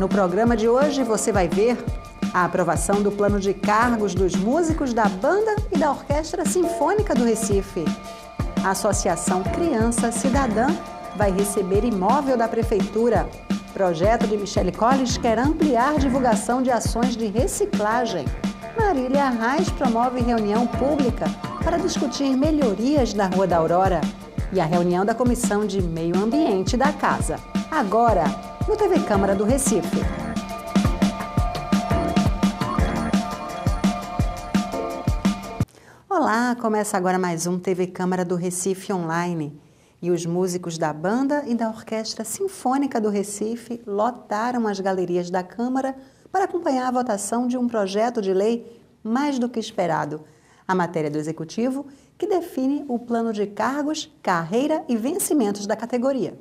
No programa de hoje você vai ver a aprovação do plano de cargos dos músicos da Banda e da Orquestra Sinfônica do Recife. A Associação Criança Cidadã vai receber imóvel da Prefeitura. Projeto de Michele Colles quer ampliar divulgação de ações de reciclagem. Marília Arraes promove reunião pública para discutir melhorias na Rua da Aurora. E a reunião da Comissão de Meio Ambiente da Casa. Agora, no TV Câmara do Recife. Olá, começa agora mais um TV Câmara do Recife Online. E os músicos da Banda e da Orquestra Sinfônica do Recife lotaram as galerias da Câmara para acompanhar a votação de um projeto de lei mais do que esperado. A matéria do Executivo, que define o plano de cargos, carreira e vencimentos da categoria.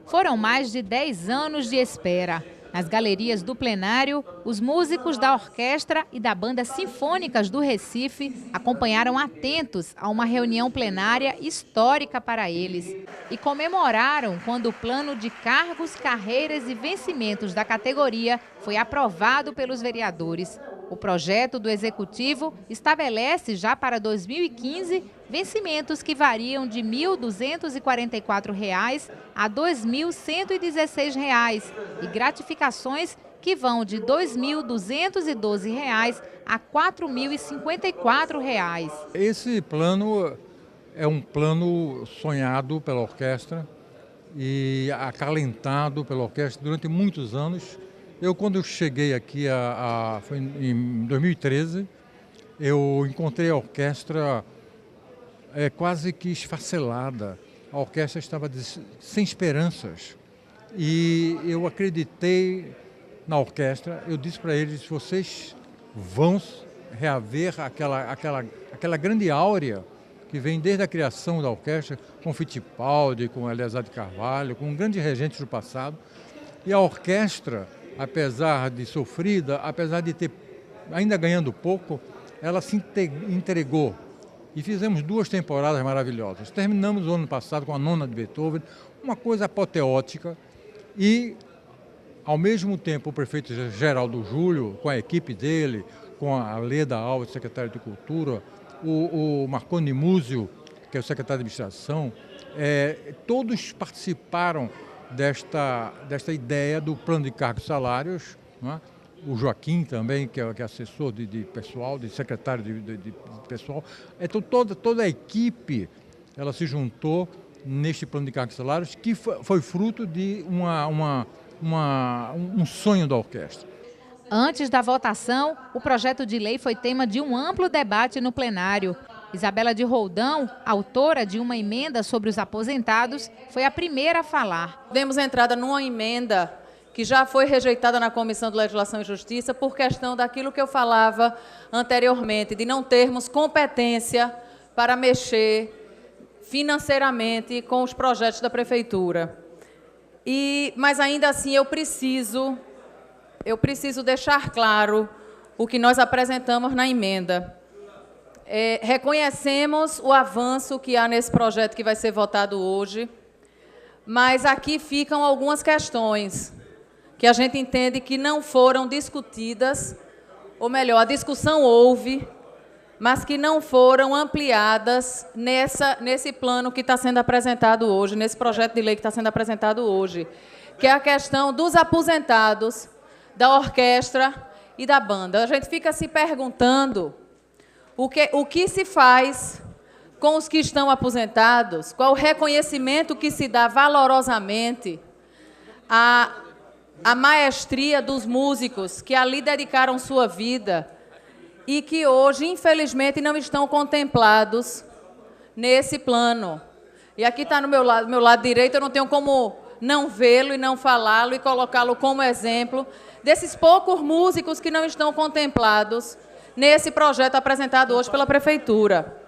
Foram mais de 10 anos de espera. Nas galerias do plenário, os músicos da Orquestra e da Banda Sinfônicas do Recife acompanharam atentos a uma reunião plenária histórica para eles e comemoraram quando o plano de cargos, carreiras e vencimentos da categoria foi aprovado pelos vereadores. O projeto do Executivo estabelece já para 2015 vencimentos que variam de R$ 1.244 a R$ 2.116 e gratificações que vão de R$ 2.212 a R$ 4.054. Esse plano é um plano sonhado pela orquestra e acalentado pela orquestra durante muitos anos. Quando eu cheguei aqui, foi em 2013, eu encontrei a orquestra quase que esfacelada. A orquestra estava sem esperanças. E eu acreditei na orquestra. Eu disse para eles, vocês vão reaver aquela grande áurea que vem desde a criação da orquestra, com Fittipaldi, com Eleazar de Carvalho, com grandes regentes do passado. E a orquestra, apesar de sofrida, apesar de ter ainda ganhando pouco, ela se entregou. E fizemos 2 temporadas maravilhosas. Terminamos o ano passado com a 9ª de Beethoven, uma coisa apoteótica. E, ao mesmo tempo, o prefeito Geraldo Júlio, com a equipe dele, com a Leda Alves, secretário de Cultura, o Marconi Múzio, que é o secretário de Administração, todos participaram desta ideia do plano de cargos e salários, não é? O Joaquim também, que é assessor de pessoal, de secretário de pessoal. Então toda a equipe ela se juntou neste plano de cargos e salários, que foi fruto de um sonho da orquestra. Antes da votação, o projeto de lei foi tema de um amplo debate no plenário. Isabela de Roldão, autora de uma emenda sobre os aposentados, foi a primeira a falar. Demos entrada numa emenda que já foi rejeitada na Comissão de Legislação e Justiça por questão daquilo que eu falava anteriormente, de não termos competência para mexer financeiramente com os projetos da Prefeitura. Mas ainda assim eu preciso deixar claro o que nós apresentamos na emenda. Reconhecemos o avanço que há nesse projeto que vai ser votado hoje, mas aqui ficam algumas questões que a gente entende que não foram discutidas, ou melhor, a discussão houve, mas que não foram ampliadas nesse plano que está sendo apresentado hoje, nesse projeto de lei que está sendo apresentado hoje, que é a questão dos aposentados, da orquestra e da banda. A gente fica se perguntando o que se faz com os que estão aposentados, qual o reconhecimento que se dá valorosamente à maestria dos músicos que ali dedicaram sua vida e que hoje, infelizmente, não estão contemplados nesse plano. E aqui está no meu lado direito, eu não tenho como não vê-lo e não falá-lo e colocá-lo como exemplo desses poucos músicos que não estão contemplados nesse projeto apresentado hoje pela Prefeitura.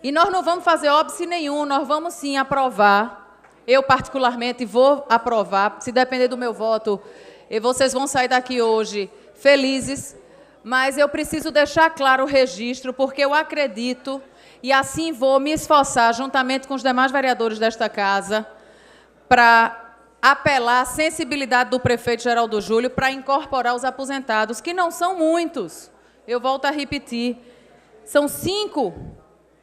E nós não vamos fazer óbice nenhum, nós vamos sim aprovar. Eu, particularmente, vou aprovar. Se depender do meu voto, vocês vão sair daqui hoje felizes, mas eu preciso deixar claro o registro, porque eu acredito, e assim vou me esforçar, juntamente com os demais vereadores desta casa, para apelar à sensibilidade do prefeito Geraldo Júlio para incorporar os aposentados, que não são muitos. Eu volto a repetir. São 5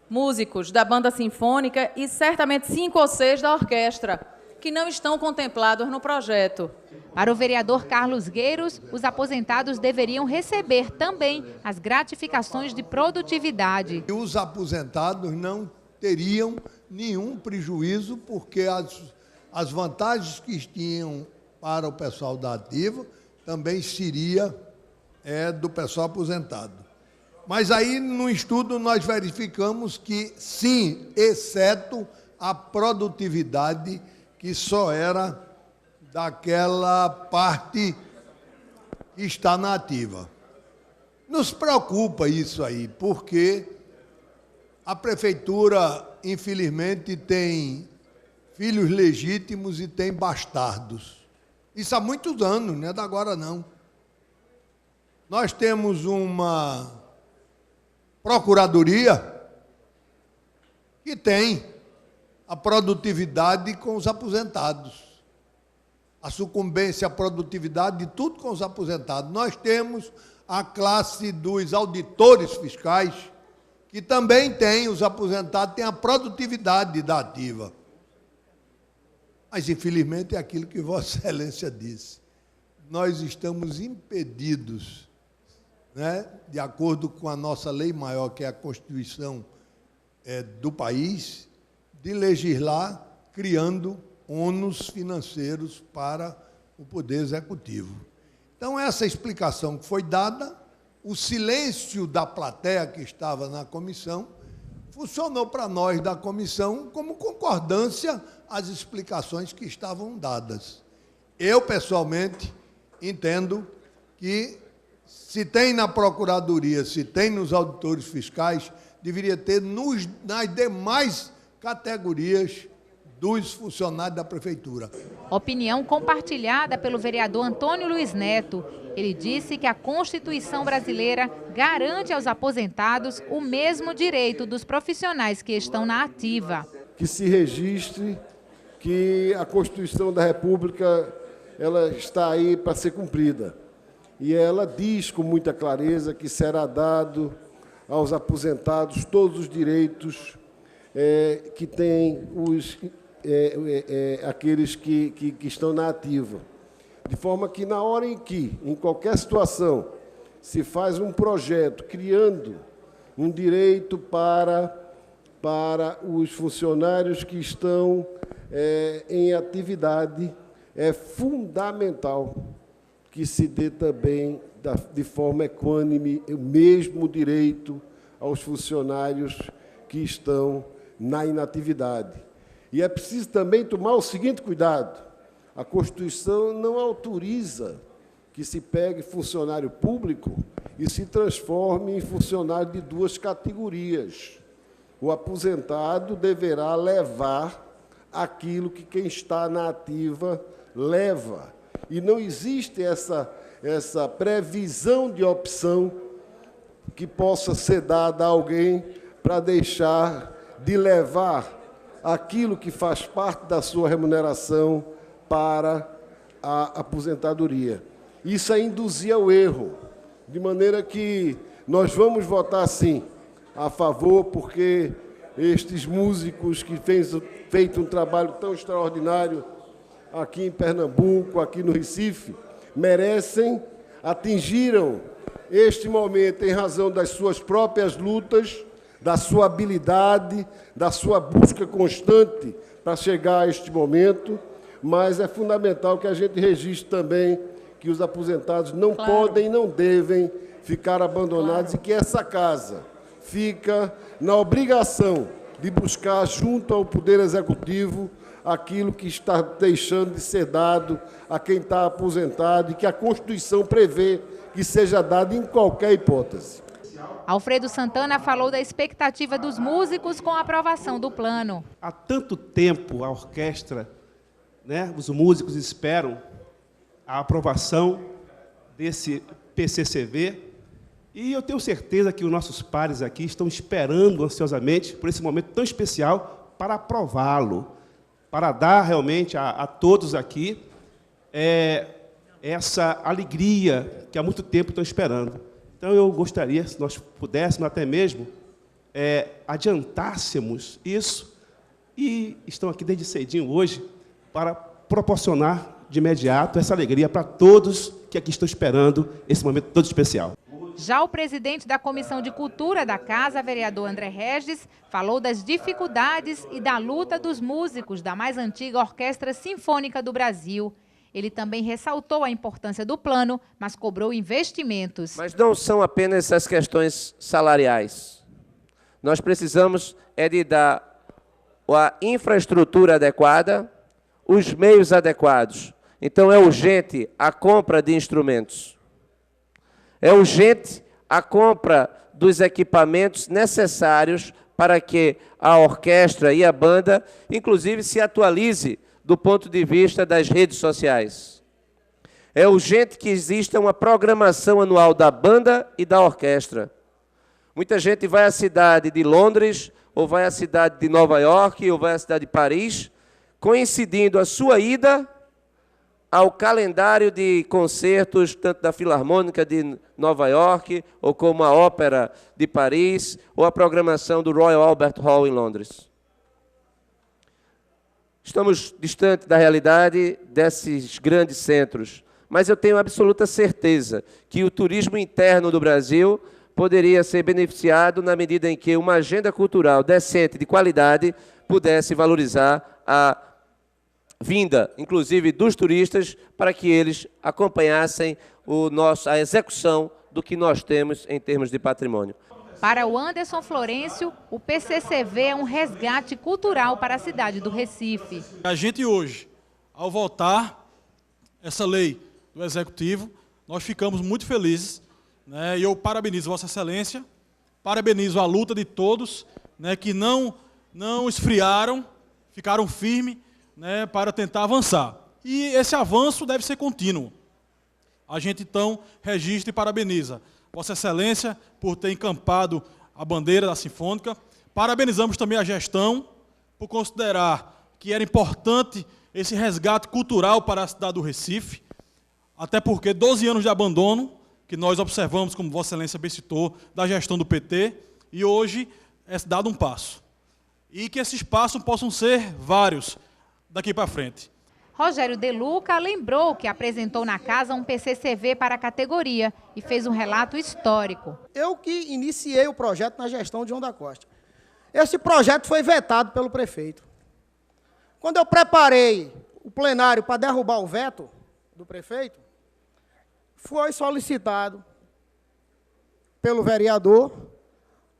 músicos da banda sinfônica e certamente 5 ou 6 da orquestra, que não estão contemplados no projeto. Para o vereador Carlos Gueiros, os aposentados deveriam receber também as gratificações de produtividade. Os aposentados não teriam nenhum prejuízo, porque as vantagens que tinham para o pessoal da ativa também seria do pessoal aposentado. Mas aí, no estudo, nós verificamos que, sim, exceto a produtividade, que só era daquela parte que está na ativa. Nos preocupa isso aí, porque a prefeitura, infelizmente, tem filhos legítimos e tem bastardos. Isso há muitos anos, não é de agora não. Nós temos uma procuradoria que tem a produtividade com os aposentados. A sucumbência à produtividade de tudo com os aposentados. Nós temos a classe dos auditores fiscais, que também tem, os aposentados têm a produtividade da ativa. Mas, infelizmente, é aquilo que Vossa Excelência disse. Nós estamos impedidos, né, de acordo com a nossa lei maior, que é a Constituição do país, de legislar criando ônus financeiros para o Poder Executivo. Então, essa explicação que foi dada, o silêncio da plateia que estava na comissão, funcionou para nós da comissão como concordância às explicações que estavam dadas. Eu, pessoalmente, entendo que, se tem na Procuradoria, se tem nos auditores fiscais, deveria ter nas demais categorias dos funcionários da Prefeitura. Opinião compartilhada pelo vereador Antônio Luiz Neto. Ele disse que a Constituição brasileira garante aos aposentados o mesmo direito dos profissionais que estão na ativa. Que se registre que a Constituição da República ela está aí para ser cumprida. E ela diz com muita clareza que será dado aos aposentados todos os direitos que têm aqueles que estão na ativa. De forma que, na hora em que, em qualquer situação, se faz um projeto criando um direito para os funcionários que estão em atividade, é fundamental que se dê também, de forma equânime, o mesmo direito aos funcionários que estão na inatividade. E é preciso também tomar o seguinte cuidado: a Constituição não autoriza que se pegue funcionário público e se transforme em funcionário de 2 categorias. O aposentado deverá levar aquilo que quem está na ativa leva. E não existe essa previsão de opção que possa ser dada a alguém para deixar de levar aquilo que faz parte da sua remuneração para a aposentadoria. Isso é induzir ao erro, de maneira que nós vamos votar, sim, a favor, porque estes músicos que têm feito um trabalho tão extraordinário aqui em Pernambuco, aqui no Recife, atingiram este momento em razão das suas próprias lutas, da sua habilidade, da sua busca constante para chegar a este momento, mas é fundamental que a gente registre também que os aposentados não podem e não devem ficar abandonados e que essa casa fica na obrigação de buscar junto ao Poder Executivo aquilo que está deixando de ser dado a quem está aposentado e que a Constituição prevê que seja dado em qualquer hipótese. Alfredo Santana falou da expectativa dos músicos com a aprovação do plano. Há tanto tempo a orquestra, os músicos esperam a aprovação desse PCCV e eu tenho certeza que os nossos pares aqui estão esperando ansiosamente por esse momento tão especial para aprová-lo. para dar realmente a todos aqui essa alegria que há muito tempo estão esperando. Então, eu gostaria, se nós pudéssemos até mesmo, adiantássemos isso, e estão aqui desde cedinho hoje para proporcionar de imediato essa alegria para todos que aqui estão esperando esse momento todo especial. Já o presidente da Comissão de Cultura da Casa, vereador André Regis, falou das dificuldades e da luta dos músicos da mais antiga Orquestra Sinfônica do Brasil. Ele também ressaltou a importância do plano, mas cobrou investimentos. Mas não são apenas as questões salariais. Nós precisamos de dar a infraestrutura adequada, os meios adequados. Então, é urgente a compra de instrumentos. É urgente a compra dos equipamentos necessários para que a orquestra e a banda, inclusive, se atualize do ponto de vista das redes sociais. É urgente que exista uma programação anual da banda e da orquestra. Muita gente vai à cidade de Londres, ou vai à cidade de Nova York, ou vai à cidade de Paris, coincidindo a sua ida ao calendário de concertos, tanto da Filarmônica de Nova York, ou como a Ópera de Paris, ou a programação do Royal Albert Hall em Londres. Estamos distantes da realidade desses grandes centros, mas eu tenho absoluta certeza que o turismo interno do Brasil poderia ser beneficiado na medida em que uma agenda cultural decente, de qualidade, pudesse valorizar a vinda, inclusive, dos turistas, para que eles acompanhassem a execução do que nós temos em termos de patrimônio. Para o Anderson Florencio, o PCCV é um resgate cultural para a cidade do Recife. A gente hoje, ao votar essa lei do Executivo, nós ficamos muito felizes, né? E eu parabenizo Vossa Excelência, parabenizo a luta de todos, né, que não esfriaram, ficaram firmes, né, para tentar avançar. E esse avanço deve ser contínuo. A gente, então, registra e parabeniza Vossa Excelência por ter encampado a bandeira da Sinfônica. Parabenizamos também a gestão por considerar que era importante esse resgate cultural para a cidade do Recife, até porque 12 anos de abandono, que nós observamos, como Vossa Excelência bem citou, da gestão do PT, e hoje é dado um passo. E que esses passos possam ser vários daqui para frente. Rogério De Luca lembrou que apresentou na casa um PCCV para a categoria e fez um relato histórico. Eu que iniciei o projeto na gestão de João da Costa. Esse projeto foi vetado pelo prefeito. Quando eu preparei o plenário para derrubar o veto do prefeito, foi solicitado pelo vereador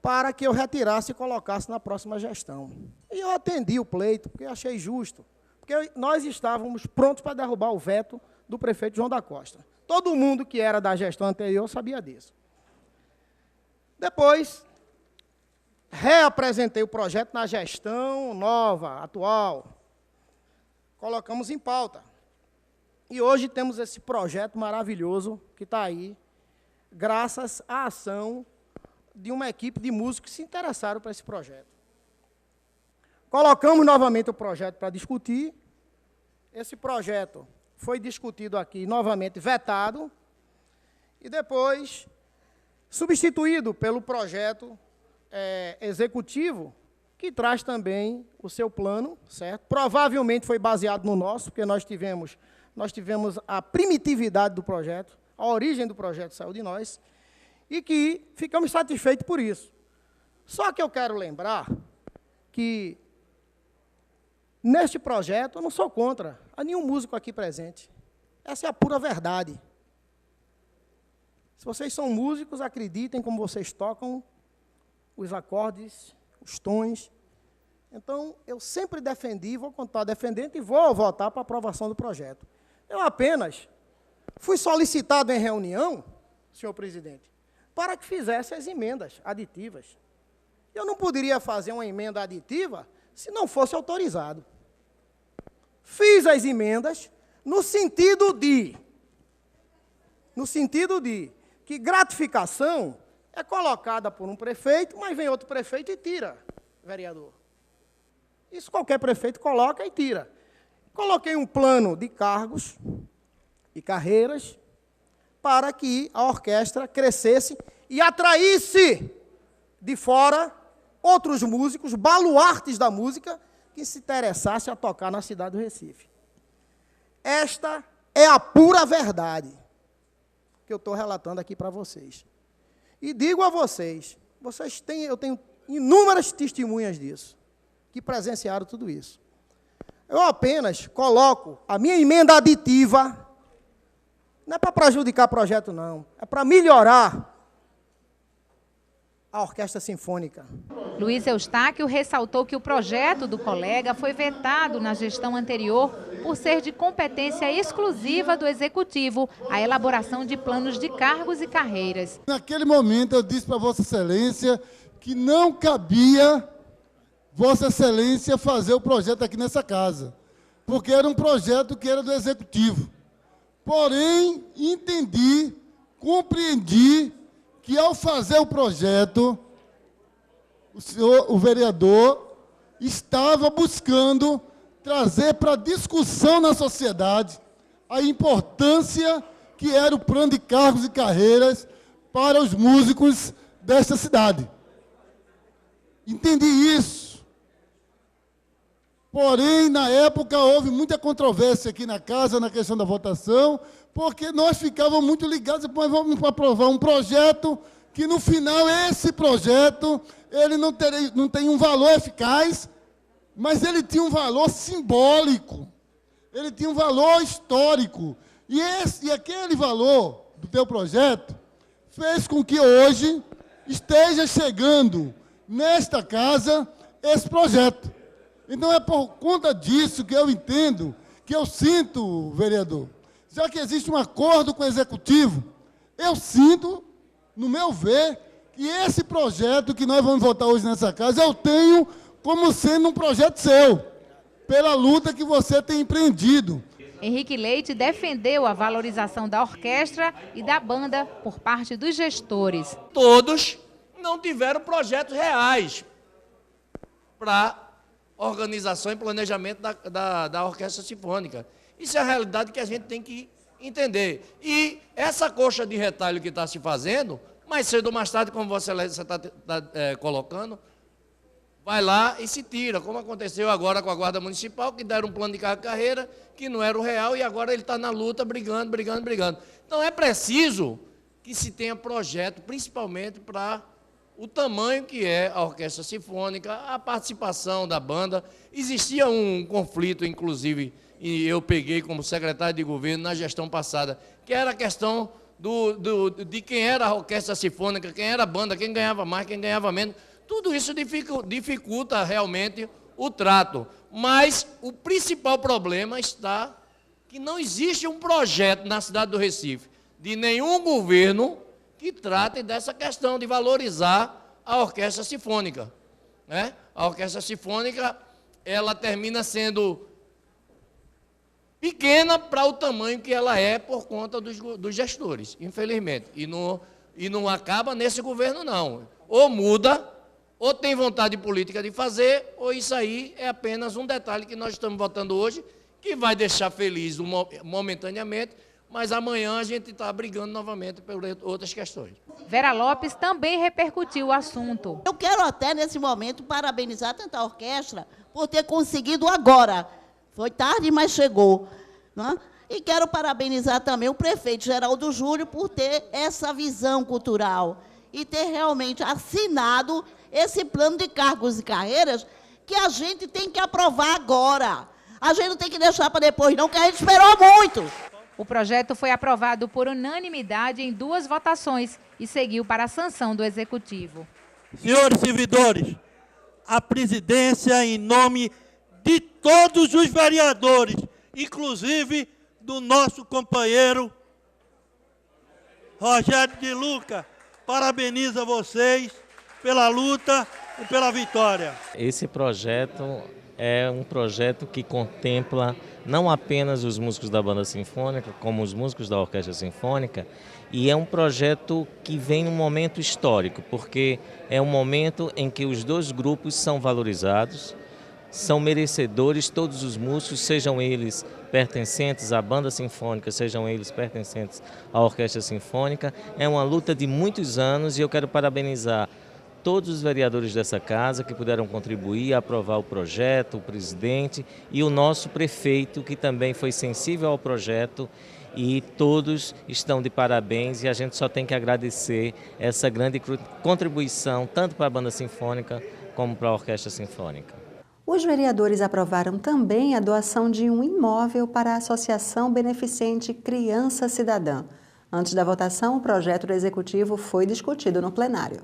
para que eu retirasse e colocasse na próxima gestão. E eu atendi o pleito, porque achei justo. Porque nós estávamos prontos para derrubar o veto do prefeito João da Costa. Todo mundo que era da gestão anterior sabia disso. Depois, reapresentei o projeto na gestão nova, atual. Colocamos em pauta. E hoje temos esse projeto maravilhoso que está aí, graças à ação de uma equipe de músicos que se interessaram por esse projeto. Colocamos novamente o projeto para discutir. Esse projeto foi discutido aqui, novamente vetado, e depois substituído pelo projeto executivo, que traz também o seu plano, certo? Provavelmente foi baseado no nosso, porque nós tivemos a primitividade do projeto, a origem do projeto saiu de nós, e que ficamos satisfeitos por isso. Só que eu quero lembrar que neste projeto, eu não sou contra a nenhum músico aqui presente. Essa é a pura verdade. Se vocês são músicos, acreditem como vocês tocam os acordes, os tons. Então, eu sempre defendi, vou continuar defendendo e vou votar para a aprovação do projeto. Eu apenas fui solicitado em reunião, senhor presidente, para que fizesse as emendas aditivas. Eu não poderia fazer uma emenda aditiva se não fosse autorizado. Fiz as emendas no sentido de que gratificação é colocada por um prefeito, mas vem outro prefeito e tira, vereador. Isso qualquer prefeito coloca e tira. Coloquei um plano de cargos e carreiras para que a orquestra crescesse e atraísse de fora outros músicos, baluartes da música, que se interessasse a tocar na cidade do Recife. Esta é a pura verdade que eu estou relatando aqui para vocês. E digo a vocês, eu tenho inúmeras testemunhas disso, que presenciaram tudo isso. Eu apenas coloco a minha emenda aditiva, não é para prejudicar o projeto, não, é para melhorar a Orquestra Sinfônica. Luiz Eustáquio ressaltou que o projeto do colega foi vetado na gestão anterior por ser de competência exclusiva do Executivo a elaboração de planos de cargos e carreiras. Naquele momento eu disse para Vossa Excelência que não cabia Vossa Excelência fazer o projeto aqui nessa casa, porque era um projeto que era do Executivo. Porém, entendi, compreendi que ao fazer o projeto, o vereador estava buscando trazer para discussão na sociedade a importância que era o plano de cargos e carreiras para os músicos desta cidade. Entendi isso. Porém, na época, houve muita controvérsia aqui na casa, na questão da votação, porque nós ficávamos muito ligados, mas vamos aprovar um projeto que, no final, esse projeto, ele não tem um valor eficaz, mas ele tinha um valor simbólico, ele tinha um valor histórico. E aquele valor do teu projeto fez com que hoje esteja chegando nesta casa esse projeto. Então, é por conta disso que eu entendo, que eu sinto, vereador, já que existe um acordo com o Executivo, eu sinto, no meu ver, que esse projeto que nós vamos votar hoje nessa casa, eu tenho como sendo um projeto seu, pela luta que você tem empreendido. Henrique Leite defendeu a valorização da orquestra e da banda por parte dos gestores. Todos não tiveram projetos reais para organização e planejamento da Orquestra Sinfônica. Isso é a realidade que a gente tem que entender. E essa coxa de retalho que está se fazendo, mais cedo ou mais tarde, como você está colocando, vai lá e se tira, como aconteceu agora com a Guarda Municipal, que deram um plano de carreira que não era o real e agora ele está na luta, brigando. Então é preciso que se tenha projeto, principalmente para o tamanho que é a Orquestra Sinfônica, a participação da banda. Existia um conflito, inclusive, e eu peguei como secretário de governo na gestão passada, que era a questão de quem era a Orquestra Sinfônica, quem era a banda, quem ganhava mais, quem ganhava menos. Tudo isso dificulta realmente o trato. Mas o principal problema está que não existe um projeto na cidade do Recife, de nenhum governo, que trate dessa questão de valorizar a Orquestra Sinfônica, né? A Orquestra Sinfônica, ela termina sendo pequena para o tamanho que ela é por conta dos gestores, infelizmente. E não acaba nesse governo, não. Ou muda, ou tem vontade política de fazer, ou isso aí é apenas um detalhe que nós estamos votando hoje, que vai deixar feliz momentaneamente, mas amanhã a gente está brigando novamente por outras questões. Vera Lopes também repercutiu o assunto. Eu quero até, nesse momento, parabenizar tanto a orquestra por ter conseguido agora. Foi tarde, mas chegou. Né? E quero parabenizar também o prefeito Geraldo Júlio por ter essa visão cultural e ter realmente assinado esse plano de cargos e carreiras que a gente tem que aprovar agora. A gente não tem que deixar para depois, não, que a gente esperou muito. O projeto foi aprovado por unanimidade em 2 votações e seguiu para a sanção do Executivo. Senhores servidores, a presidência, em nome de todos os vereadores, inclusive do nosso companheiro Rogério de Luca, parabeniza vocês pela luta e pela vitória. Esse projeto é um projeto que contempla não apenas os músicos da banda sinfônica, como os músicos da orquestra sinfônica, e é um projeto que vem num momento histórico, porque é um momento em que os 2 grupos são valorizados, são merecedores, todos os músicos, sejam eles pertencentes à banda sinfônica, sejam eles pertencentes à orquestra sinfônica. É uma luta de muitos anos e eu quero parabenizar todos os vereadores dessa casa que puderam contribuir a aprovar o projeto, o presidente e o nosso prefeito, que também foi sensível ao projeto, e todos estão de parabéns e a gente só tem que agradecer essa grande contribuição, tanto para a banda sinfônica como para a orquestra sinfônica. Os vereadores aprovaram também a doação de um imóvel para a Associação Beneficente Criança Cidadã. Antes da votação, o projeto do Executivo foi discutido no plenário.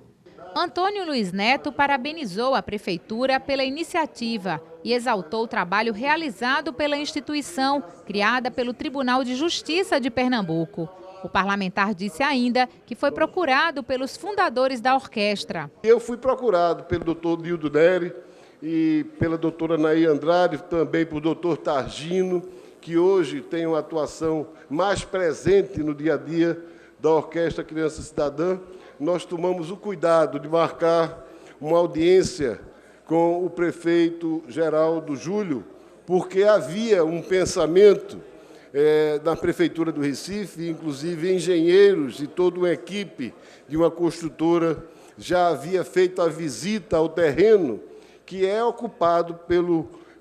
Antônio Luiz Neto parabenizou a Prefeitura pela iniciativa e exaltou o trabalho realizado pela instituição, criada pelo Tribunal de Justiça de Pernambuco. O parlamentar disse ainda que foi procurado pelos fundadores da orquestra. Eu fui procurado pelo doutor Nildo Neri e pela doutora Naí Andrade, também pelo doutor Targino, que hoje tem uma atuação mais presente no dia a dia da Orquestra Criança Cidadã. Nós tomamos o cuidado de marcar uma audiência com o prefeito Geraldo Júlio, porque havia um pensamento na Prefeitura do Recife, inclusive engenheiros e toda uma equipe de uma construtora já havia feito a visita ao terreno que é ocupado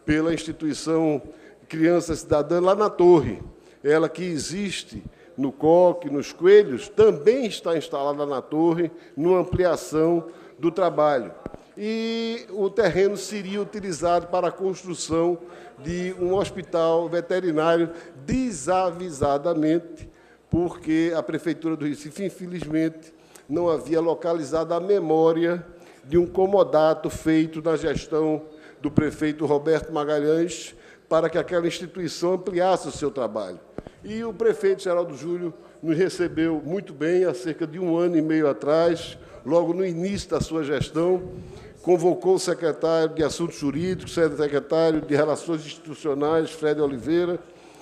pela instituição Criança Cidadã lá na Torre. Ela que existe no Coque, nos Coelhos, também está instalada na Torre, numa ampliação do trabalho. E o terreno seria utilizado para a construção de um hospital veterinário desavisadamente, porque a Prefeitura do Recife, infelizmente, não havia localizado a memória de um comodato feito na gestão do prefeito Roberto Magalhães para que aquela instituição ampliasse o seu trabalho. E o prefeito Geraldo Júlio nos recebeu muito bem há cerca de 1 ano e meio atrás, logo no início da sua gestão, convocou o secretário de Assuntos Jurídicos, o secretário de Relações Institucionais, Fred Oliveira,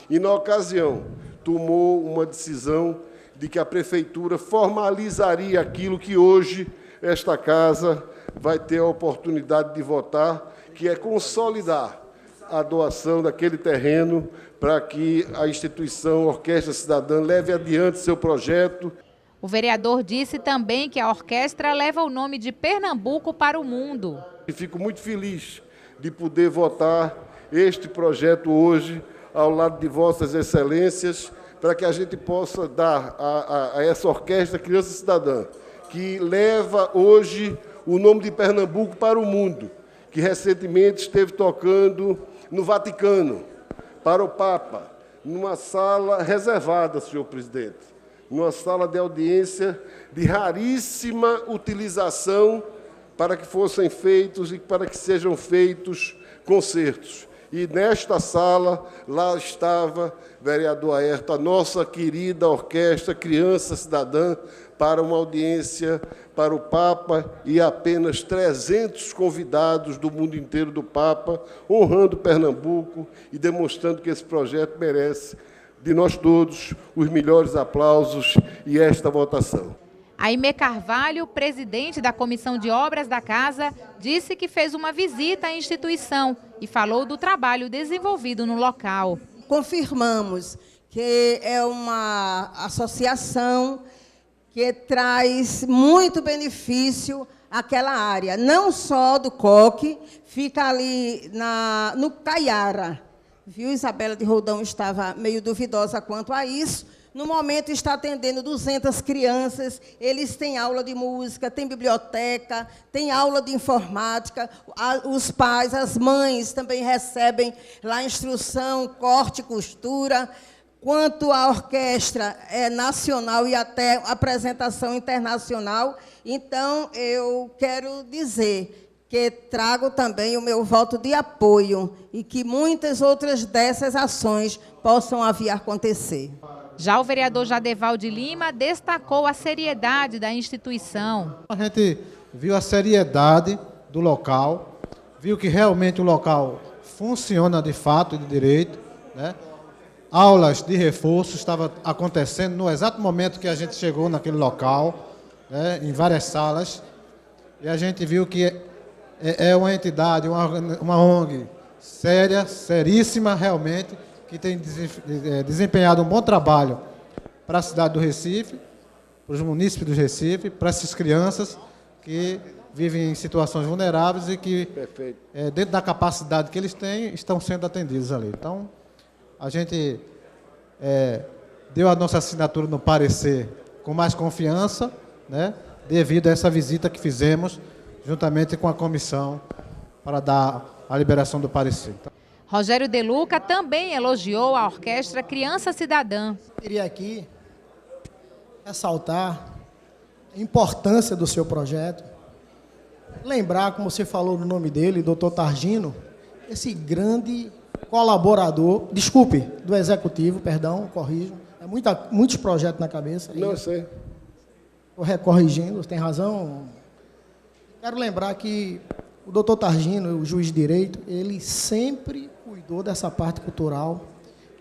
e, na ocasião, tomou uma decisão de que a Prefeitura formalizaria aquilo que hoje esta Casa vai ter a oportunidade de votar, que é consolidar a doação daquele terreno para que a instituição Orquestra Cidadã leve adiante seu projeto. O vereador disse também que a orquestra leva o nome de Pernambuco para o mundo. E fico muito feliz de poder votar este projeto hoje ao lado de Vossas Excelências, para que a gente possa dar a essa Orquestra Criança Cidadã, que leva hoje o nome de Pernambuco para o mundo, que recentemente esteve tocando no Vaticano, para o Papa, numa sala reservada, senhor presidente, numa sala de audiência de raríssima utilização para que fossem feitos e para que sejam feitos concertos. E nesta sala, lá estava, vereador Aerto, a nossa querida Orquestra Criança Cidadã, para uma audiência para o Papa e apenas 300 convidados do mundo inteiro do Papa, honrando Pernambuco e demonstrando que esse projeto merece, de nós todos, os melhores aplausos e esta votação. Aimé Carvalho, presidente da Comissão de Obras da Casa, disse que fez uma visita à instituição e falou do trabalho desenvolvido no local. Confirmamos que é uma associação que traz muito benefício àquela área, não só do Coque, fica ali no Caiara. Viu, Isabela de Roldão estava meio duvidosa quanto a isso. No momento está atendendo 200 crianças, eles têm aula de música, tem biblioteca, tem aula de informática, os pais, as mães também recebem lá instrução, corte, costura. Quanto à orquestra nacional e até apresentação internacional, então eu quero dizer que trago também o meu voto de apoio e que muitas outras dessas ações possam vir a acontecer. Já o vereador Jadeval de Lima destacou a seriedade da instituição. A gente viu a seriedade do local, viu que realmente o local funciona de fato e de direito, né? Aulas de reforço estavam acontecendo no exato momento que a gente chegou naquele local, né, em várias salas, e a gente viu que é uma entidade, uma ONG séria, seríssima realmente, que tem desempenhado um bom trabalho para a cidade do Recife, para os munícipes do Recife, para essas crianças que vivem em situações vulneráveis e que, dentro da capacidade que eles têm, estão sendo atendidos ali. Então, a gente deu a nossa assinatura no parecer com mais confiança, né, devido a essa visita que fizemos, juntamente com a comissão, para dar a liberação do parecer. Rogério De Luca também elogiou a Orquestra Criança Cidadã. Queria aqui ressaltar a importância do seu projeto, lembrar, como você falou no nome dele, doutor Targino, esse grande colaborador, do Executivo, perdão, corrijo, muitos projetos na cabeça. Não sei. Estou corrigindo, tem razão. Quero lembrar que o doutor Targino, o juiz de direito, ele sempre cuidou dessa parte cultural.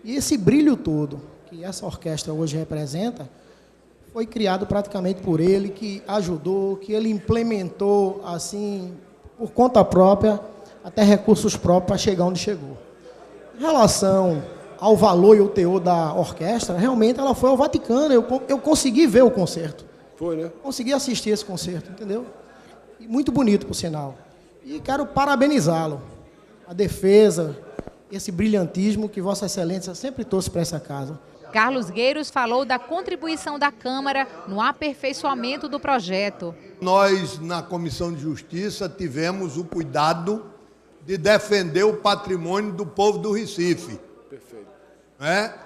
E esse brilho todo que essa orquestra hoje representa foi criado praticamente por ele, que ajudou, que ele implementou, assim, por conta própria, até recursos próprios para chegar onde chegou. Em relação ao valor e o teor da orquestra, realmente ela foi ao Vaticano. Eu consegui ver o concerto. Foi, né? Consegui assistir esse concerto, entendeu? E muito bonito, por sinal. E quero parabenizá-lo. A defesa, esse brilhantismo que Vossa Excelência sempre trouxe para essa casa. Carlos Gueiros falou da contribuição da Câmara no aperfeiçoamento do projeto. Nós, na Comissão de Justiça, tivemos o cuidado de defender o patrimônio do povo do Recife. Perfeito.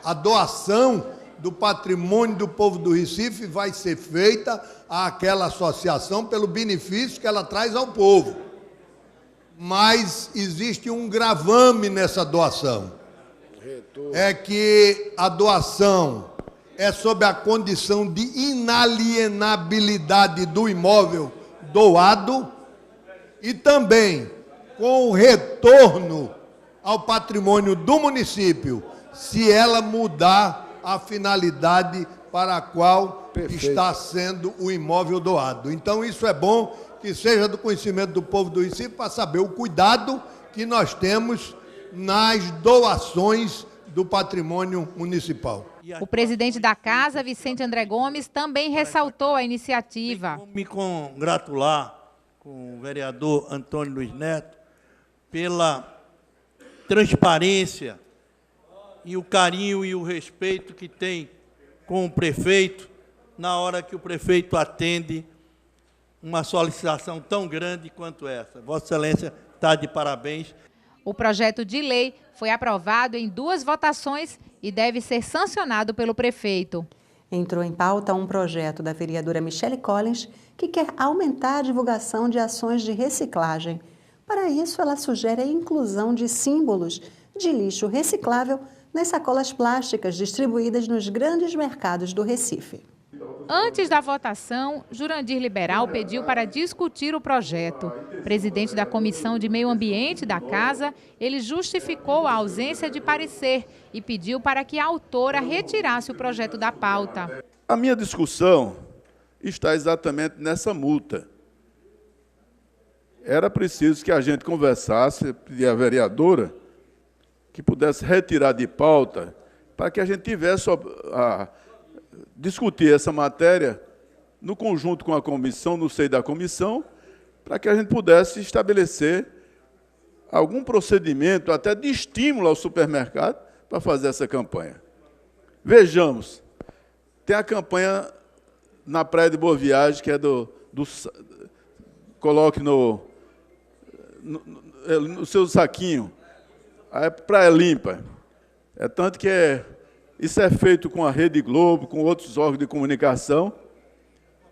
A doação do patrimônio do povo do Recife vai ser feita àquela associação pelo benefício que ela traz ao povo. Mas existe um gravame nessa doação. É que a doação é sob a condição de inalienabilidade do imóvel doado e também com o retorno ao patrimônio do município, se ela mudar a finalidade para a qual está sendo o imóvel doado. Então, isso é bom que seja do conhecimento do povo do Recife para saber o cuidado que nós temos nas doações do patrimônio municipal. O presidente da Casa, Vicente André Gomes, também ressaltou a iniciativa. Me congratular com o vereador Antônio Luiz Neto pela transparência e o carinho e o respeito que tem com o prefeito na hora que o prefeito atende uma solicitação tão grande quanto essa. Vossa Excelência está de parabéns. O projeto de lei foi aprovado em 2 votações e deve ser sancionado pelo prefeito. Entrou em pauta um projeto da vereadora Michele Collins que quer aumentar a divulgação de ações de reciclagem. Para isso, ela sugere a inclusão de símbolos de lixo reciclável nas sacolas plásticas distribuídas nos grandes mercados do Recife. Antes da votação, Jurandir Liberal pediu para discutir o projeto. Presidente da Comissão de Meio Ambiente da Casa, ele justificou a ausência de parecer e pediu para que a autora retirasse o projeto da pauta. A minha discussão está exatamente nessa multa. Era preciso que a gente conversasse, pedir à vereadora que pudesse retirar de pauta para que a gente tivesse a discutir essa matéria no conjunto com a comissão, no seio da comissão, para que a gente pudesse estabelecer algum procedimento, até de estímulo ao supermercado, para fazer essa campanha. Vejamos, tem a campanha na Praia de Boa Viagem, que é coloque no seu saquinho, a Praia Limpa. É tanto que isso é feito com a Rede Globo, com outros órgãos de comunicação,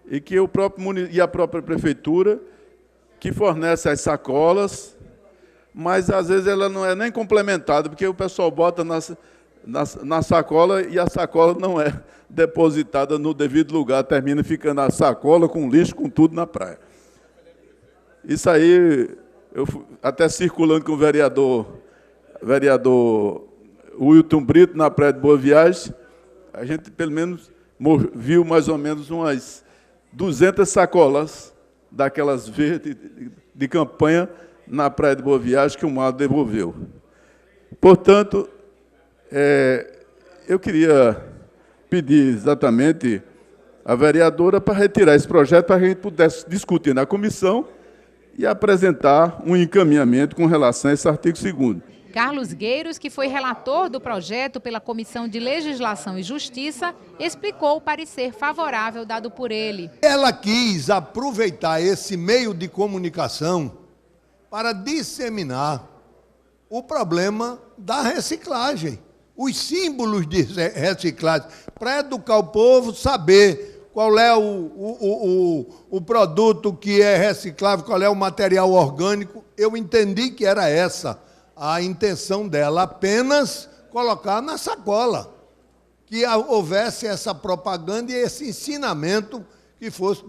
e que a própria prefeitura, que fornece as sacolas, mas às vezes ela não é nem complementada, porque o pessoal bota na sacola e a sacola não é depositada no devido lugar, termina ficando a sacola com lixo, com tudo na praia. Isso aí, eu até circulando com o vereador Wilton Brito, na Praia de Boa Viagem, a gente, pelo menos, viu mais ou menos umas 200 sacolas daquelas verdes de campanha na Praia de Boa Viagem, que o mar devolveu. Portanto, eu queria pedir exatamente à vereadora para retirar esse projeto para que a gente pudesse discutir na comissão e apresentar um encaminhamento com relação a esse artigo 2º. Carlos Gueiros, que foi relator do projeto pela Comissão de Legislação e Justiça, explicou o parecer favorável dado por ele. Ela quis aproveitar esse meio de comunicação para disseminar o problema da reciclagem, os símbolos de reciclagem, para educar o povo, saber qual é o produto que é reciclável, qual é o material orgânico. Eu entendi que era essa a intenção dela, apenas colocar na sacola, que houvesse essa propaganda e esse ensinamento que fosse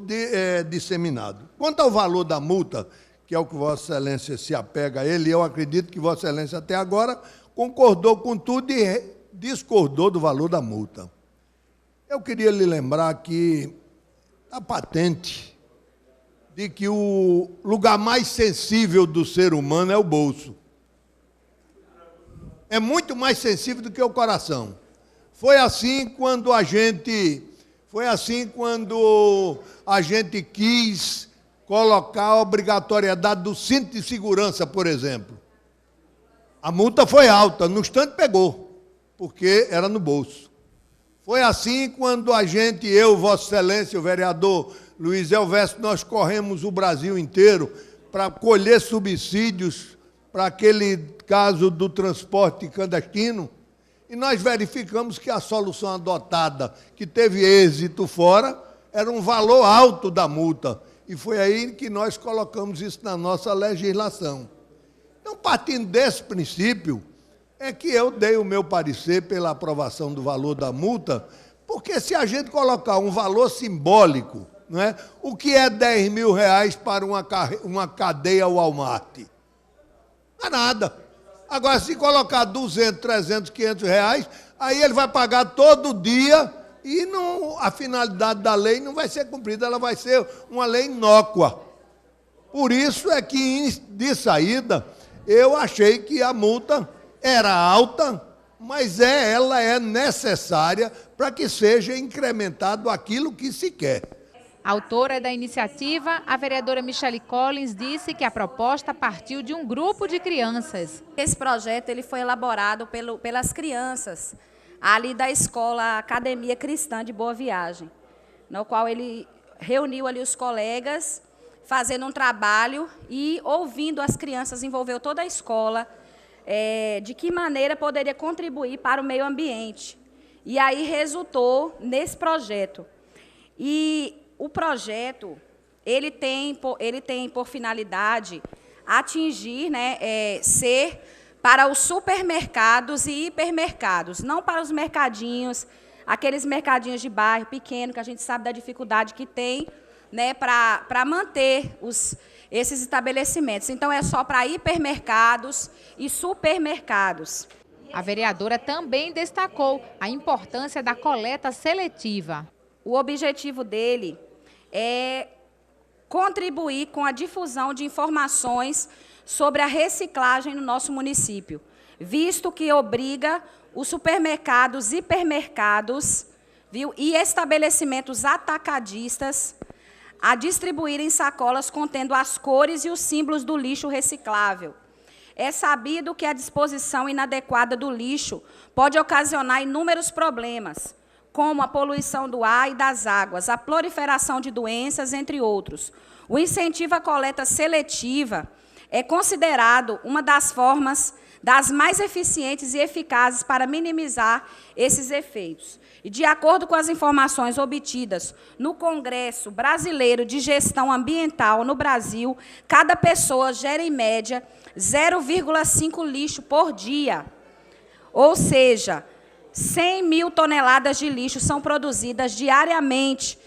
disseminado. Quanto ao valor da multa, que é o que Vossa Excelência se apega a ele, eu acredito que Vossa Excelência até agora concordou com tudo e discordou do valor da multa. Eu queria lhe lembrar que está patente de que o lugar mais sensível do ser humano é o bolso. É muito mais sensível do que o coração. Foi assim quando a gente quis colocar a obrigatoriedade do cinto de segurança, por exemplo. A multa foi alta, no instante pegou, porque era no bolso. Foi assim quando eu, Vossa Excelência, o vereador Luiz Elvésio, nós corremos o Brasil inteiro para colher subsídios para aquele caso do transporte clandestino, e nós verificamos que a solução adotada, que teve êxito fora, era um valor alto da multa, e foi aí que nós colocamos isso na nossa legislação. Então, partindo desse princípio, é que eu dei o meu parecer pela aprovação do valor da multa, porque se a gente colocar um valor simbólico, não é? O que é R$10.000 para uma cadeia Walmart? Não é nada. Agora, se colocar 200, 300, 500 reais, aí ele vai pagar todo dia e a finalidade da lei não vai ser cumprida, ela vai ser uma lei inócua. Por isso é que, de saída, eu achei que a multa era alta, mas ela é necessária para que seja incrementado aquilo que se quer. Autora da iniciativa, a vereadora Michele Collins disse que a proposta partiu de um grupo de crianças. Esse projeto ele foi elaborado pelas crianças ali da escola Academia Cristã de Boa Viagem, no qual ele reuniu ali os colegas, fazendo um trabalho e ouvindo as crianças, envolveu toda a escola, de que maneira poderia contribuir para o meio ambiente. E aí resultou nesse projeto. E o projeto, ele tem por finalidade atingir, ser para os supermercados e hipermercados, não para os mercadinhos, aqueles mercadinhos de bairro pequeno, que a gente sabe da dificuldade que tem, para manter esses estabelecimentos. Então, é só para hipermercados e supermercados. A vereadora também destacou a importância da coleta seletiva. O objetivo dele é contribuir com a difusão de informações sobre a reciclagem no nosso município, visto que obriga os supermercados, hipermercados, e estabelecimentos atacadistas a distribuírem sacolas contendo as cores e os símbolos do lixo reciclável. É sabido que a disposição inadequada do lixo pode ocasionar inúmeros problemas, como a poluição do ar e das águas, a proliferação de doenças, entre outros. O incentivo à coleta seletiva é considerado uma das formas das mais eficientes e eficazes para minimizar esses efeitos. E, de acordo com as informações obtidas no Congresso Brasileiro de Gestão Ambiental no Brasil, cada pessoa gera, em média, 0,5 lixo por dia. Ou seja, 100 mil toneladas de lixo são produzidas diariamente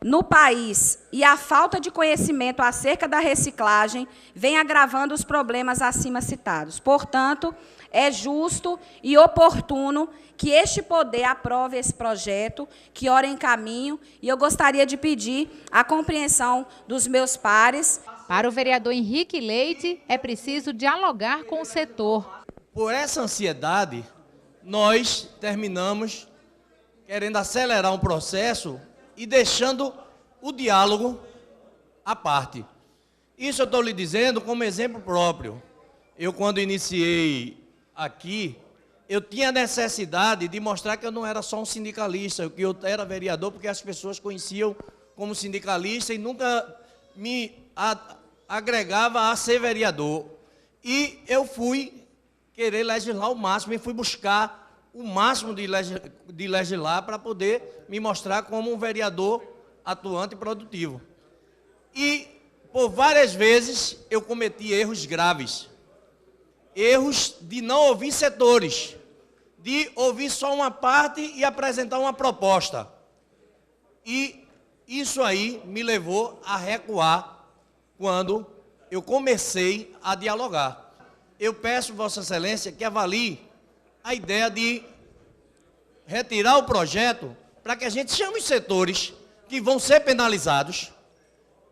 no país e a falta de conhecimento acerca da reciclagem vem agravando os problemas acima citados. Portanto, é justo e oportuno que este poder aprove esse projeto, que ora em caminho, e eu gostaria de pedir a compreensão dos meus pares. Para o vereador Henrique Leite, é preciso dialogar com o setor. Por essa ansiedade, nós terminamos querendo acelerar um processo e deixando o diálogo à parte. Isso eu estou lhe dizendo como exemplo próprio. Eu, quando iniciei aqui, eu tinha necessidade de mostrar que eu não era só um sindicalista, que eu era vereador, porque as pessoas conheciam como sindicalista e nunca me agregava a ser vereador. E eu fui querer legislar o máximo e fui buscar o máximo de legislar para poder me mostrar como um vereador atuante e produtivo. E, por várias vezes, eu cometi erros graves. Erros de não ouvir setores, de ouvir só uma parte e apresentar uma proposta. E isso aí me levou a recuar quando eu comecei a dialogar. Eu peço, Vossa Excelência, que avalie a ideia de retirar o projeto para que a gente chame os setores que vão ser penalizados,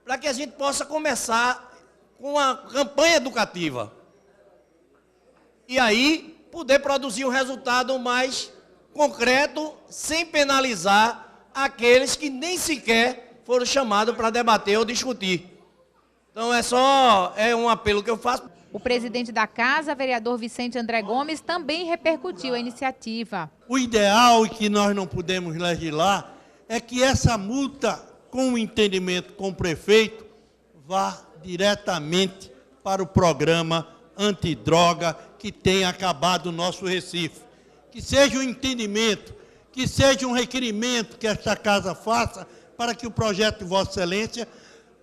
para que a gente possa começar com uma campanha educativa. E aí poder produzir um resultado mais concreto, sem penalizar aqueles que nem sequer foram chamados para debater ou discutir. Então é um apelo que eu faço. O presidente da Casa, vereador Vicente André Gomes, também repercutiu a iniciativa. O ideal, e que nós não podemos legislar, é que essa multa, com o entendimento com o prefeito, vá diretamente para o programa antidroga que tem acabado no nosso Recife. Que seja um entendimento, que seja um requerimento que esta Casa faça para que o projeto de Vossa Excelência,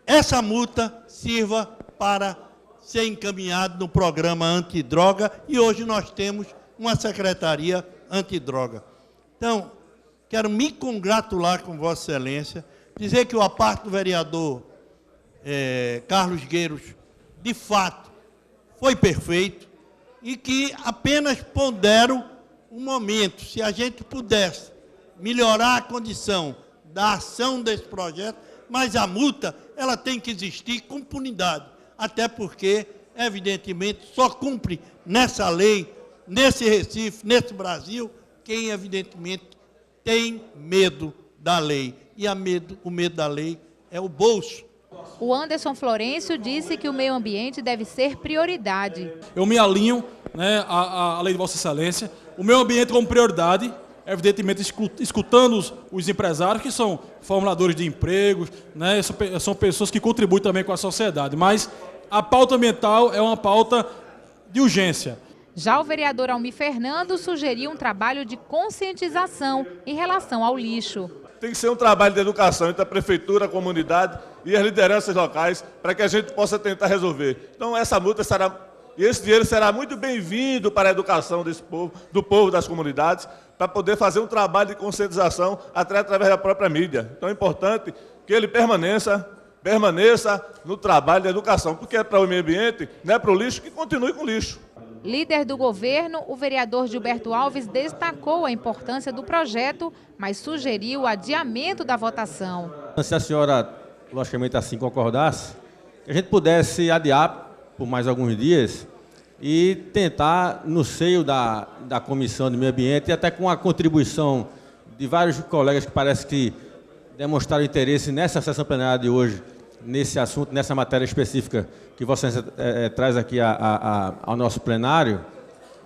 essa multa sirva para ser encaminhado no programa antidroga, e hoje nós temos uma secretaria antidroga. Então, quero me congratular com Vossa Excelência, dizer que o aparte do vereador Carlos Gueiros, de fato, foi perfeito, e que apenas pondero um momento, se a gente pudesse melhorar a condição da ação desse projeto, mas a multa, ela tem que existir com punidade, até porque, evidentemente, só cumpre nessa lei, nesse Recife, nesse Brasil, quem, evidentemente, tem medo da lei. E o medo da lei é o bolso. O Anderson Florencio disse que o meio ambiente deve ser prioridade. Eu me alinho, né, à lei de Vossa Excelência. O meio ambiente como prioridade, evidentemente escutando os empresários, que são formuladores de empregos, né, são pessoas que contribuem também com a sociedade. Mas a pauta ambiental é uma pauta de urgência. Já o vereador Almir Fernando sugeriu um trabalho de conscientização em relação ao lixo. Tem que ser um trabalho de educação entre a prefeitura, a comunidade e as lideranças locais para que a gente possa tentar resolver. Então essa multa e esse dinheiro será muito bem-vindo para a educação desse povo, do povo das comunidades, para poder fazer um trabalho de conscientização através da própria mídia. Então é importante que ele permaneça no trabalho de educação, porque é para o meio ambiente, não é para o lixo, que continue com o lixo. Líder do governo, o vereador Gilberto Alves destacou a importância do projeto, mas sugeriu o adiamento da votação. Se a senhora, logicamente, assim concordasse, que a gente pudesse adiar por mais alguns dias e tentar, no seio da Comissão de Meio Ambiente, e até com a contribuição de vários colegas que parece que demonstraram interesse nessa sessão plenária de hoje, nesse assunto, nessa matéria específica que Vossa Excelência traz aqui ao nosso plenário,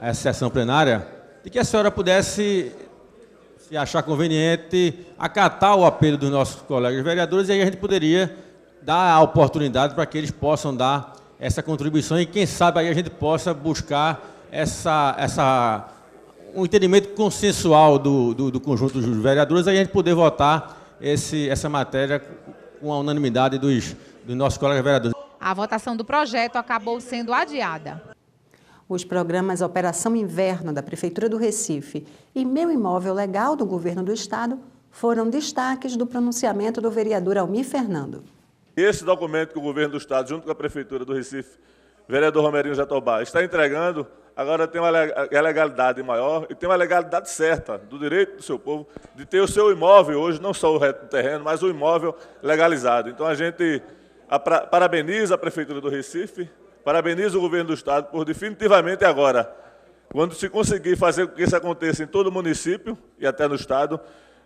a essa sessão plenária, de que a senhora pudesse, se achar conveniente, acatar o apelo dos nossos colegas vereadores, e aí a gente poderia dar a oportunidade para que eles possam dar essa contribuição, e quem sabe aí a gente possa buscar um entendimento consensual do conjunto dos vereadores, aí a gente poder votar essa matéria com a unanimidade dos nossos colegas vereadores. A votação do projeto acabou sendo adiada. Os programas Operação Inverno da Prefeitura do Recife e Meu Imóvel Legal do Governo do Estado foram destaques do pronunciamento do vereador Almir Fernando. Esse documento que o governo do Estado, junto com a Prefeitura do Recife, vereador Romerinho Jatobá, está entregando, agora tem uma legalidade maior e tem uma legalidade certa do direito do seu povo de ter o seu imóvel hoje, não só o resto do terreno, mas o imóvel legalizado. Então a gente parabeniza a Prefeitura do Recife, parabeniza o governo do Estado por definitivamente agora, quando se conseguir fazer com que isso aconteça em todo o município e até no Estado,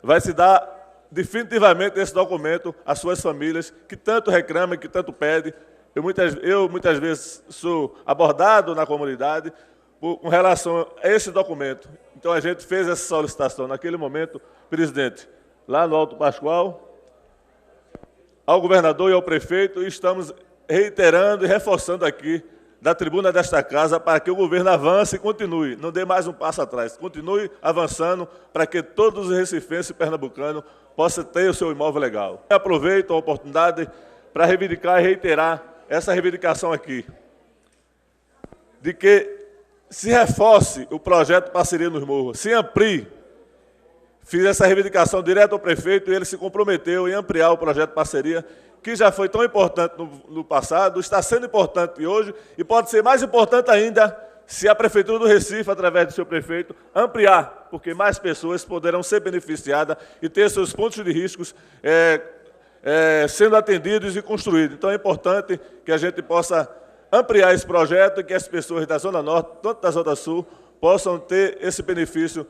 vai se dar definitivamente esse documento às suas famílias que tanto reclamam, que tanto pedem. Eu muitas vezes sou abordado na comunidade com relação a esse documento. Então a gente fez essa solicitação naquele momento, presidente, lá no Alto Pascoal, ao governador e ao prefeito, e estamos reiterando e reforçando aqui da tribuna desta casa para que o governo avance e continue, não dê mais um passo atrás, continue avançando para que todos os recifenses e pernambucanos possam ter o seu imóvel legal. Eu aproveito a oportunidade para reivindicar e reiterar essa reivindicação aqui, de que se reforce o projeto Parceria nos Morros, se amplie. Fiz essa reivindicação direto ao prefeito e ele se comprometeu em ampliar o projeto Parceria, que já foi tão importante no passado, está sendo importante hoje e pode ser mais importante ainda se a Prefeitura do Recife, através do seu prefeito, ampliar, porque mais pessoas poderão ser beneficiadas e ter seus pontos de riscos sendo atendidos e construídos. Então é importante que a gente possa ampliar esse projeto e que as pessoas da Zona Norte, tanto da Zona Sul, possam ter esse benefício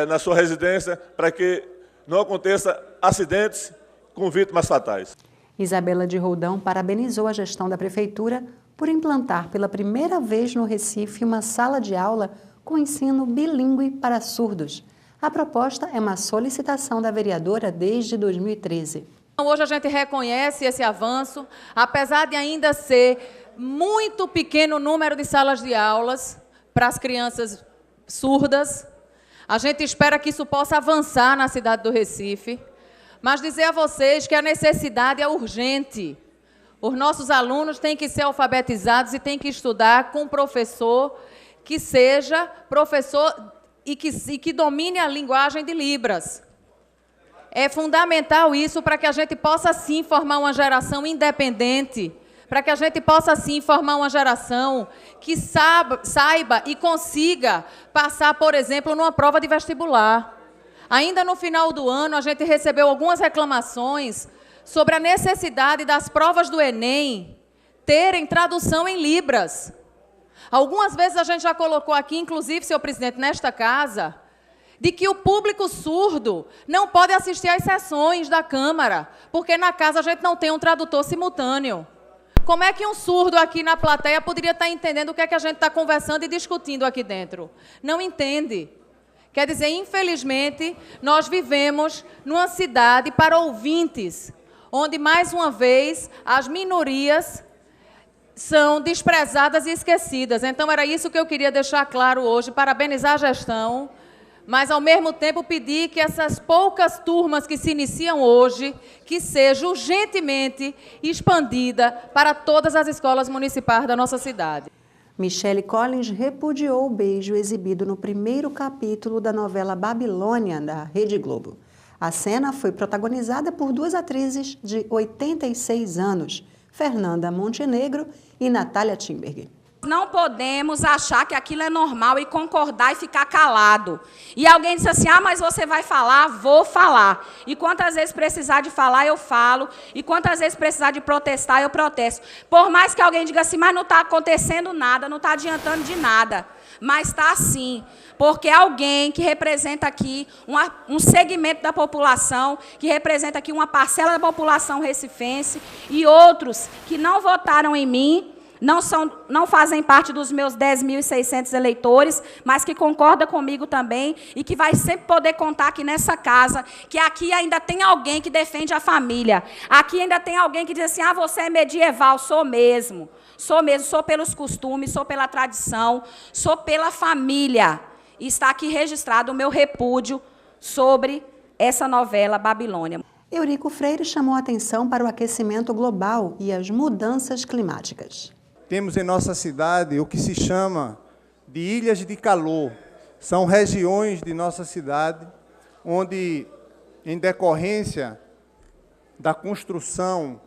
na sua residência para que não aconteça acidentes com vítimas fatais. Isabela de Roldão parabenizou a gestão da Prefeitura por implantar pela primeira vez no Recife uma sala de aula com ensino bilíngue para surdos. A proposta é uma solicitação da vereadora desde 2013. Hoje a gente reconhece esse avanço, apesar de ainda ser muito pequeno o número de salas de aulas para as crianças surdas. A gente espera que isso possa avançar na cidade do Recife. Mas dizer a vocês que a necessidade é urgente. Os nossos alunos têm que ser alfabetizados e têm que estudar com um professor que seja professor e que domine a linguagem de Libras. É fundamental isso para que a gente possa, sim, formar uma geração independente, para que a gente possa, sim, formar uma geração que saiba e consiga passar, por exemplo, numa prova de vestibular. Ainda no final do ano, a gente recebeu algumas reclamações sobre a necessidade das provas do Enem terem tradução em Libras. Algumas vezes a gente já colocou aqui, inclusive, senhor presidente, nesta casa, de que o público surdo não pode assistir às sessões da Câmara, porque na casa a gente não tem um tradutor simultâneo. Como é que um surdo aqui na plateia poderia estar entendendo o que é que a gente está conversando e discutindo aqui dentro? Não entende. Quer dizer, infelizmente, nós vivemos numa cidade para ouvintes, onde, mais uma vez, as minorias são desprezadas e esquecidas. Então, era isso que eu queria deixar claro hoje, parabenizar a gestão, mas, ao mesmo tempo, pedir que essas poucas turmas que se iniciam hoje, que seja urgentemente expandida para todas as escolas municipais da nossa cidade. Michelle Collins repudiou o beijo exibido no primeiro capítulo da novela Babilônia, da Rede Globo. A cena foi protagonizada por duas atrizes de 86 anos, Fernanda Montenegro e Natália Timberg. Não podemos achar que aquilo é normal e concordar e ficar calado. E alguém disse assim, mas você vai falar? Vou falar. E quantas vezes precisar de falar, eu falo. E quantas vezes precisar de protestar, eu protesto. Por mais que alguém diga assim, mas não está acontecendo nada, não está adiantando de nada. Mas está sim, porque alguém que representa aqui um segmento da população, que representa aqui uma parcela da população recifense, e outros que não votaram em mim, não fazem parte dos meus 10.600 eleitores, mas que concordam comigo também e que vai sempre poder contar aqui nessa casa, que aqui ainda tem alguém que defende a família. Aqui ainda tem alguém que diz assim, você é medieval, sou mesmo, sou pelos costumes, sou pela tradição, sou pela família. E está aqui registrado o meu repúdio sobre essa novela Babilônia. Eurico Freire chamou a atenção para o aquecimento global e as mudanças climáticas. Temos em nossa cidade o que se chama de ilhas de calor. São regiões de nossa cidade onde em decorrência da construção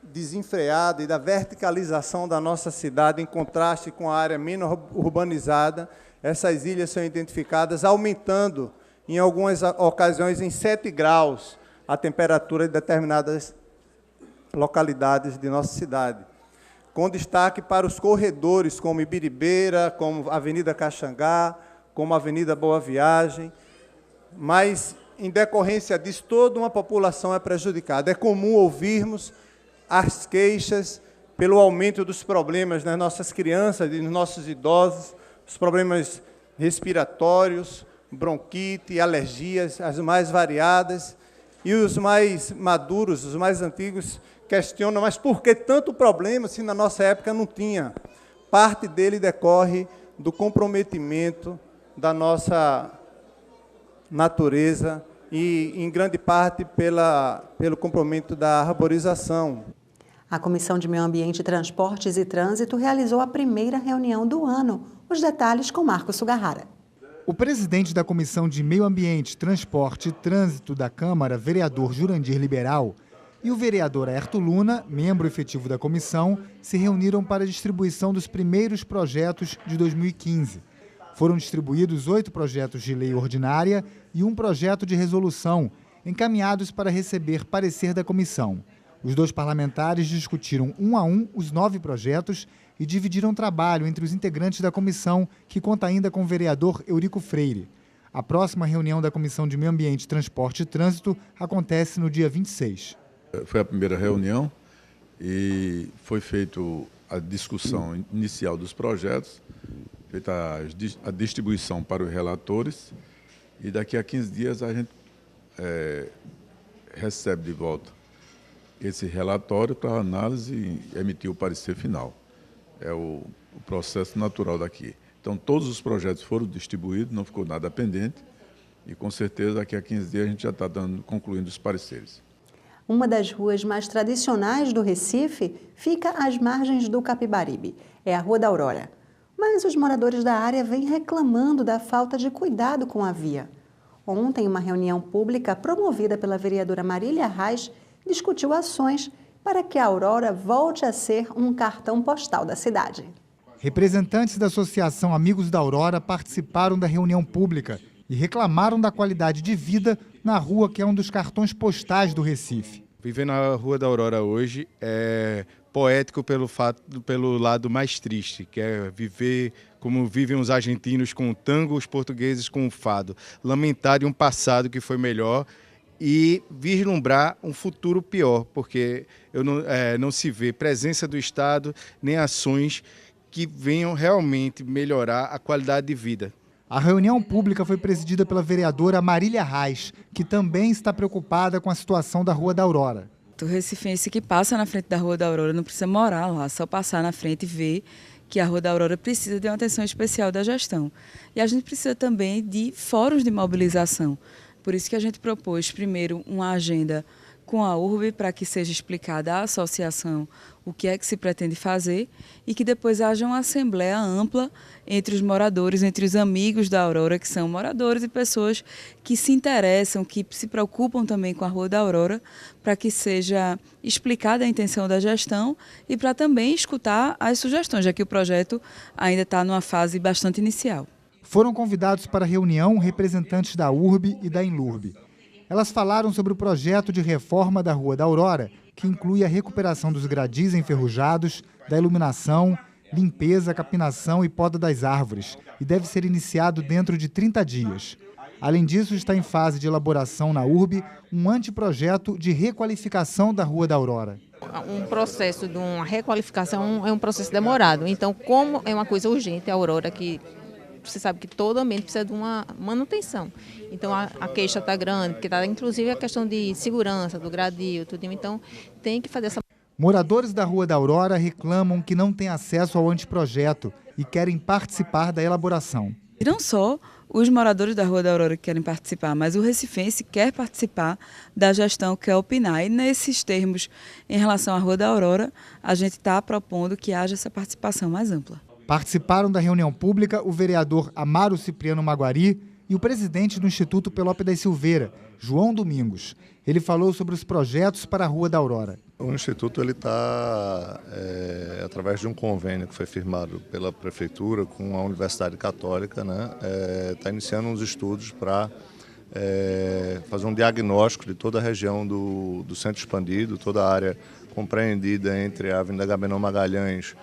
desenfreada e da verticalização da nossa cidade, em contraste com a área menos urbanizada, essas ilhas são identificadas aumentando, em algumas ocasiões, em 7 graus, a temperatura de determinadas localidades de nossa cidade. Com destaque para os corredores, como Ibiribeira, como Avenida Caxangá, como Avenida Boa Viagem, mas, em decorrência disso, toda uma população é prejudicada. É comum ouvirmos as queixas pelo aumento dos problemas nas nossas crianças e nos nossos idosos, os problemas respiratórios, bronquite, alergias, as mais variadas, e os mais maduros, os mais antigos, questionam, mas por que tanto problema se na nossa época não tinha? Parte dele decorre do comprometimento da nossa natureza e, em grande parte, pelo comprometimento da arborização. A Comissão de Meio Ambiente, Transportes e Trânsito realizou a primeira reunião do ano. Os detalhes com Marcos Sugarrara. O presidente da Comissão de Meio Ambiente, Transporte e Trânsito da Câmara, vereador Jurandir Liberal, e o vereador Aerto Luna, membro efetivo da comissão, se reuniram para a distribuição dos primeiros projetos de 2015. Foram distribuídos 8 projetos de lei ordinária e um projeto de resolução, encaminhados para receber parecer da comissão. Os 2 parlamentares discutiram um a um os 9 projetos e dividiram trabalho entre os integrantes da comissão, que conta ainda com o vereador Eurico Freire. A próxima reunião da Comissão de Meio Ambiente, Transporte e Trânsito acontece no dia 26. Foi a primeira reunião e foi feita a discussão inicial dos projetos, feita a distribuição para os relatores, e daqui a 15 dias a gente recebe de volta esse relatório para análise e emitir o parecer final. É o processo natural daqui. Então, todos os projetos foram distribuídos, não ficou nada pendente, e com certeza daqui a 15 dias a gente já está concluindo os pareceres. Uma das ruas mais tradicionais do Recife fica às margens do Capibaribe. É a Rua da Aurora. Mas os moradores da área vêm reclamando da falta de cuidado com a via. Ontem, uma reunião pública promovida pela vereadora Marília Reis discutiu ações para que a Aurora volte a ser um cartão postal da cidade. Representantes da Associação Amigos da Aurora participaram da reunião pública e reclamaram da qualidade de vida na rua, que é um dos cartões postais do Recife. Viver na Rua da Aurora hoje é poético pelo lado mais triste, que é viver como vivem os argentinos com o tango, os portugueses com o fado. Lamentar de um passado que foi melhor e vislumbrar um futuro pior, porque não se vê presença do Estado nem ações que venham realmente melhorar a qualidade de vida. A reunião pública foi presidida pela vereadora Marília Reis, que também está preocupada com a situação da Rua da Aurora. O recifense que passa na frente da Rua da Aurora não precisa morar lá, só passar na frente e ver que a Rua da Aurora precisa de uma atenção especial da gestão. E a gente precisa também de fóruns de mobilização. Por isso que a gente propôs, primeiro, uma agenda com a URB para que seja explicada à associação o que é que se pretende fazer e que depois haja uma assembleia ampla entre os moradores, entre os amigos da Aurora, que são moradores e pessoas que se interessam, que se preocupam também com a Rua da Aurora, para que seja explicada a intenção da gestão e para também escutar as sugestões, já que o projeto ainda está numa fase bastante inicial. Foram convidados para a reunião representantes da URB e da Enlurb. Elas falaram sobre o projeto de reforma da Rua da Aurora, que inclui a recuperação dos gradis enferrujados, da iluminação, limpeza, capinação e poda das árvores, e deve ser iniciado dentro de 30 dias. Além disso, está em fase de elaboração na URB um anteprojeto de requalificação da Rua da Aurora. Um processo de uma requalificação é um processo demorado. Então, como é uma coisa urgente, a Aurora, que você sabe que todo ambiente precisa de uma manutenção. Então, a queixa está grande, porque está inclusive a questão de segurança, do gradil, tudo. Então, tem que fazer essa... Moradores da Rua da Aurora reclamam que não têm acesso ao anteprojeto e querem participar da elaboração. E não só os moradores da Rua da Aurora que querem participar, mas o recifense quer participar da gestão, quer opinar. E nesses termos, em relação à Rua da Aurora, a gente está propondo que haja essa participação mais ampla. Participaram da reunião pública o vereador Amaro Cipriano Maguari, e o presidente do Instituto Pelópio da Silveira, João Domingos. Ele falou sobre os projetos para a Rua da Aurora. O Instituto está, através de um convênio que foi firmado pela Prefeitura com a Universidade Católica, né, está iniciando uns estudos para fazer um diagnóstico de toda a região do Centro Expandido, toda a área compreendida entre a Avenida Agamenon Magalhães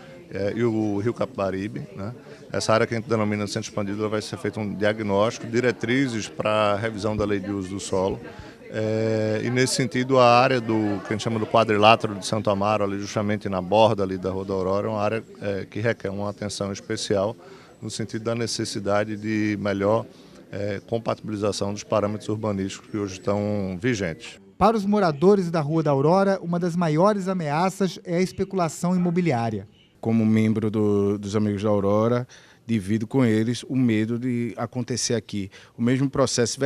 e o Rio Capibaribe, né? Essa área que a gente denomina Centro Expandido vai ser feito um diagnóstico, diretrizes para a revisão da Lei de Uso do Solo. E nesse sentido a área que a gente chama do quadrilátero de Santo Amaro, ali justamente na borda ali da Rua da Aurora, é uma área que requer uma atenção especial no sentido da necessidade de melhor compatibilização dos parâmetros urbanísticos que hoje estão vigentes. Para os moradores da Rua da Aurora, uma das maiores ameaças é a especulação imobiliária. Como membro dos Amigos da Aurora, divido com eles o medo de acontecer aqui o mesmo processo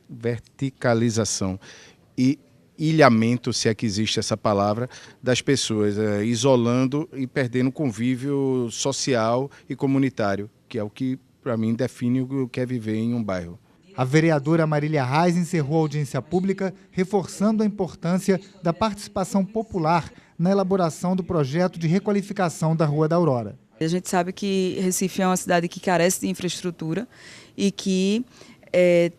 verticalização e ilhamento, se é que existe essa palavra, das pessoas, isolando e perdendo o convívio social e comunitário, que é o que, para mim, define o que é viver em um bairro. A vereadora Marília Reis encerrou a audiência pública, reforçando a importância da participação popular na elaboração do projeto de requalificação da Rua da Aurora. A gente sabe que Recife é uma cidade que carece de infraestrutura e que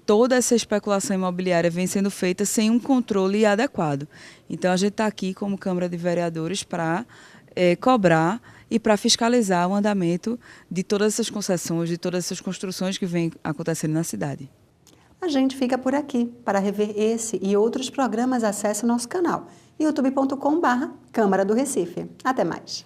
toda essa especulação imobiliária vem sendo feita sem um controle adequado. Então a gente está aqui como Câmara de Vereadores para cobrar e para fiscalizar o andamento de todas essas concessões, de todas essas construções que vêm acontecendo na cidade. A gente fica por aqui. Para rever esse e outros programas, acesse o nosso canal youtube.com/Câmara do Recife. Até mais.